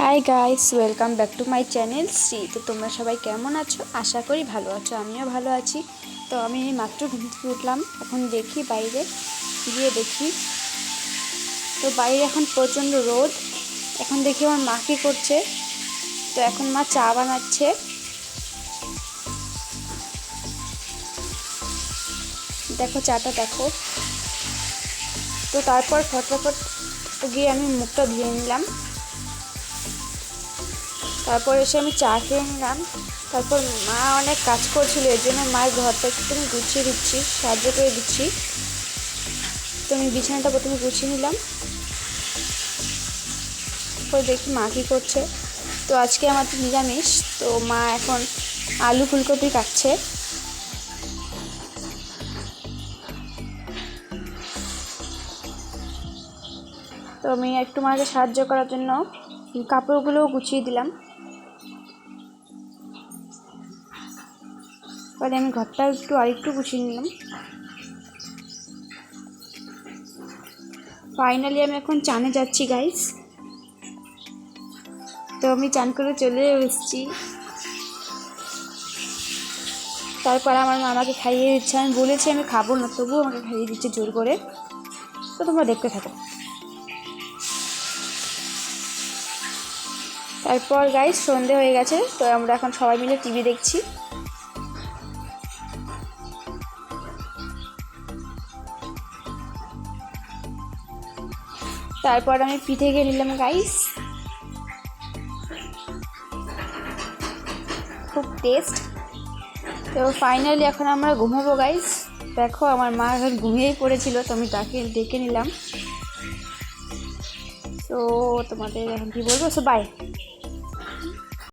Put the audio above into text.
Hi guys, welcome back to my channel Shri. তো তোমরা সবাই কেমন আছো? আশা করি ভালো আছো, আমিও ভালো আছি। তো আমি মাত্র ঘুম থেকে উঠলাম, এখন দেখি বাইরে গিয়ে দেখি তো বাইরে এখন প্রচণ্ড রোদ। এখন দেখি আমার মা কী করছে। তো এখন মা চা বানাচ্ছে। দেখো চাটা দেখো। তো তারপর ফটাফট গিয়ে আমি মুখটা ধুয়ে নিলাম। তারপর এসে আমি চা খেয়ে নিলাম। তারপর মা অনেক কাজ করছিল, এর জন্য মায়ের ঘরটা একটু আমি গুছিয়ে দিচ্ছি, সাহায্য করে দিচ্ছি। তো আমি বিছানাটা প্রথমে গুছিয়ে নিলাম। তারপর দেখি মা কী করছে। তো আজকে আমার তো নিরামিষ, তো মা এখন আলু ফুলকপি কাটছে। তো আমি একটু মাকে সাহায্য করার জন্য কাপড়গুলোও গুছিয়ে দিলাম। পরে আমি ঘরটা আরেকটু গুছিয়ে নিলাম। ফাইনালি আমি এখন চানে যাচ্ছি গাইস। তো আমি চান করে চলে এসেছি। তারপর আমার মা আমাকে খাইয়ে দিচ্ছে। আমি বলেছি আমি খাবো না, তবুও আমাকে খাইয়ে দিচ্ছে জোর করে। তো তোমরা দেখতে থাকো। তারপর গাইস সন্ধে হয়ে গেছে, তো আমরা এখন সবাই মিলে টিভি দেখছি। তারপর আমি পিঠে খেয়ে নিলাম গাইস, খুব টেস্ট। তো ফাইনালি এখন আমরা ঘুমাবো গাইস। দেখো আমার মা এখন ঘুমিয়েই পড়েছিল, তো আমি তাকে ডেকে নিলাম। তো তোমাদের এখন কী বলবো, সো বাই।